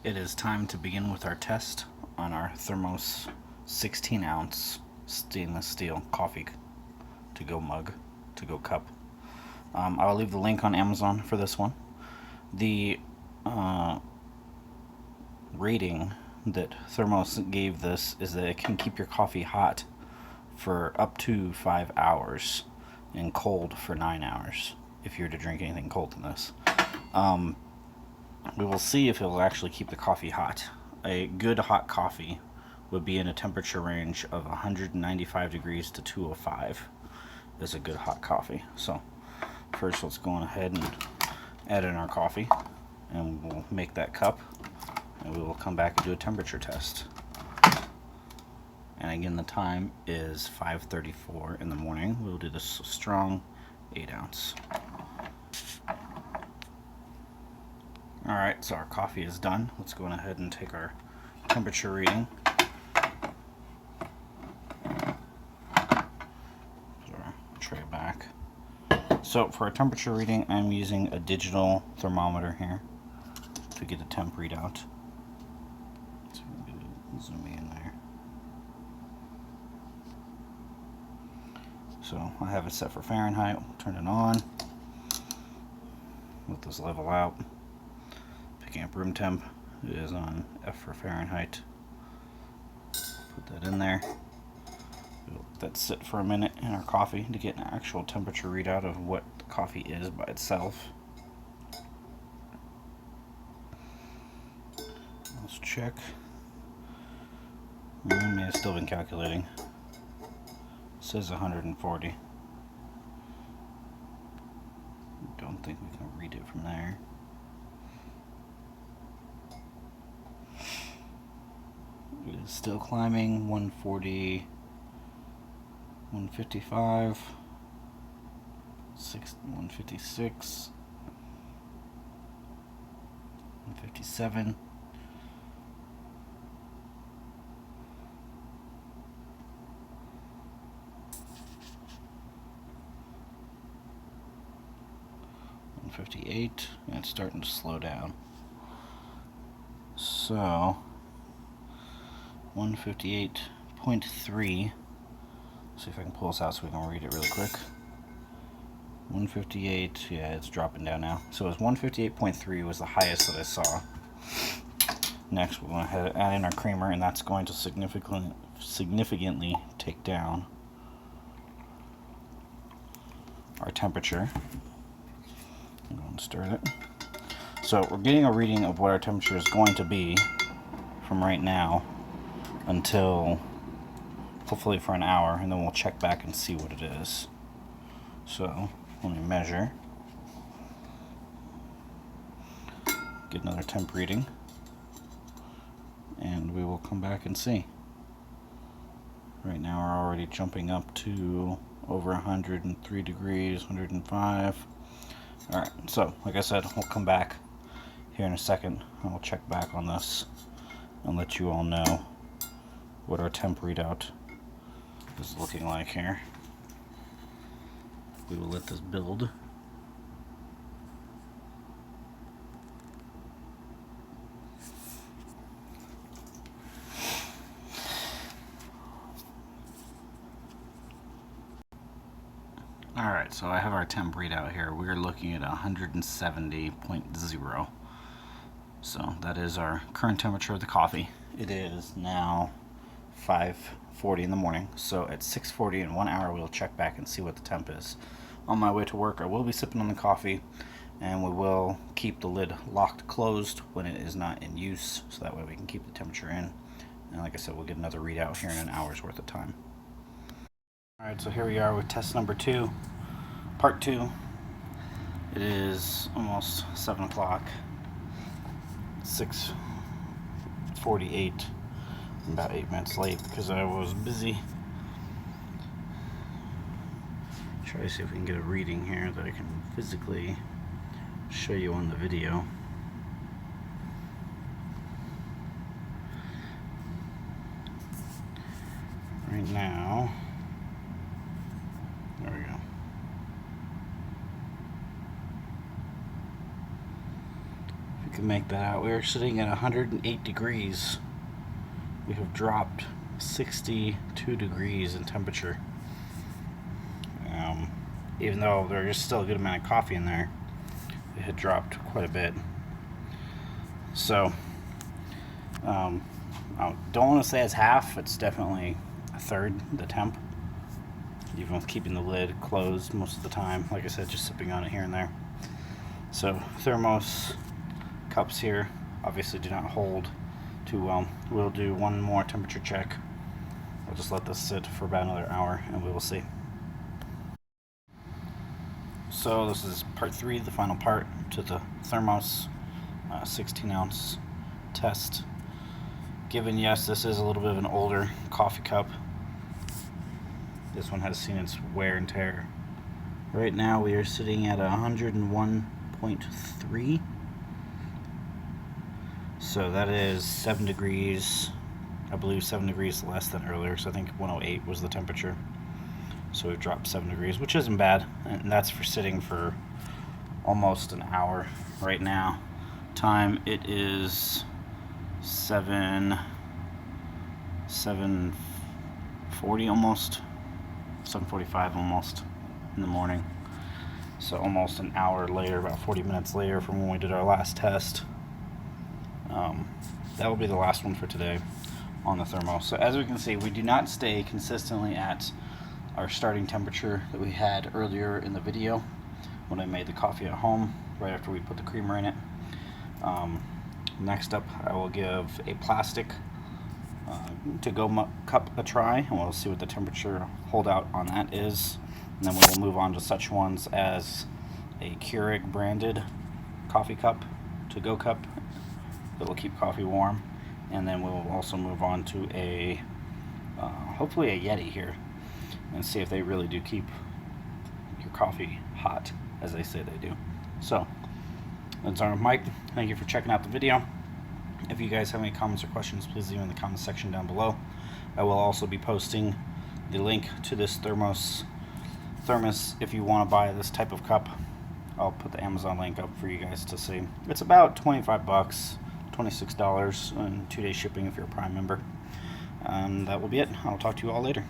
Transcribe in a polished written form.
It is time to begin with our test on our Thermos 16-ounce stainless steel coffee to-go mug, to-go cup. I will leave the link on Amazon for this one. The rating that Thermos gave this is that it can keep your coffee hot for up to 5 hours and cold for 9 hours if you're to drink anything cold in this. We will see if it will actually keep the coffee hot. A good hot coffee would be in a temperature range of 195 degrees to 205 is a good hot coffee. So first let's go on ahead and add in our coffee, and we'll make that cup, and we will come back and do a temperature test. And again, the time is 5:34 in the morning. We'll do this strong 8-ounce. Alright, so our coffee is done. Let's go on ahead and take our temperature reading. Put our tray back. So for our temperature reading, I'm using a digital thermometer here to get a temp readout. So zoom in there. So I have it set for Fahrenheit. We'll turn it on. Let this level out. Picking up room temp. It is on F for Fahrenheit. Put that in there. We'll let that sit for a minute in our coffee to get an actual temperature readout of what the coffee is by itself. Let's check. It may have still been calculating. It says 140. Don't think we can read it from there. It is still climbing. 140, 155, 156, 157. And it's starting to slow down. So 158.3. See if I can pull this out so we can read it really quick. 158, yeah, it's dropping down now. So it was 158.3 was the highest that I saw. Next, we're going to add in our creamer, and that's going to significantly take down our temperature. I'm going to stir it. So we're getting a reading of what our temperature is going to be from right now until hopefully for an hour, and then we'll check back and see what it is. So let me measure, get another temp reading, and we will come back and see. Right now we're already jumping up to over 103 degrees, 105. Alright, so like I said, we'll come back here in a second and we'll check back on this and let you all know what our temp readout is looking like here. We will let this build. Alright, so I have our temp readout here. We're looking at 170.0. So that is our current temperature of the coffee. It is now 5:40 in the morning, so at 6:40 in 1 hour we'll check back and see what the temp is. On my way to work, I will be sipping on the coffee, and we will keep the lid locked closed when it is not in use, so that way we can keep the temperature in. And like I said, we'll get another readout here in an hour's worth of time. Alright, so here we are with test number 2, part 2. It is almost 7 o'clock, 6:48. I'm about 8 minutes late because I was busy. Try to see if we can get a reading here that I can physically show you on the video. Right now, there we go. can make that out. We are sitting at 108 degrees. We have dropped 62 degrees in temperature. Even though there is still a good amount of coffee in there, it had dropped quite a bit. So, I don't want to say it's half. It's definitely a third the temp, even with keeping the lid closed most of the time. Like I said, just sipping on it here and there. So Thermos cups here obviously do not hold too well. We'll do one more temperature check. I'll just let this sit for about another hour and we will see. So this is part 3, the final part to the Thermos 16 ounce test. Given, yes, this is a little bit of an older coffee cup, this one has seen its wear and tear. Right now we are sitting at 101.3. So that is 7 degrees, I believe 7 degrees less than earlier, so I think 108 was the temperature. So we've dropped 7 degrees, which isn't bad, and that's for sitting for almost an hour. Right now, time, it is 7:40 almost, 7:45 almost in the morning. So almost an hour later, about 40 minutes later from when we did our last test. That will be the last one for today on the Thermos. So as we can see, we do not stay consistently at our starting temperature that we had earlier in the video when I made the coffee at home, right after we put the creamer in it. Next up, I will give a plastic to-go cup a try, and we'll see what the temperature holdout on that is. And then we will move on to such ones as a Keurig branded coffee cup, to-go cup, that will keep coffee warm. And then we will also move on to a, hopefully a Yeti here, and see if they really do keep your coffee hot, as they say they do. So, that's our Mike. Thank you for checking out the video. If you guys have any comments or questions, please leave them in the comment section down below. I will also be posting the link to this Thermos if you want to buy this type of cup. I'll put the Amazon link up for you guys to see. It's about 25 bucks, $26, and 2-day shipping if you're a Prime member. And that will be it. I'll talk to you all later.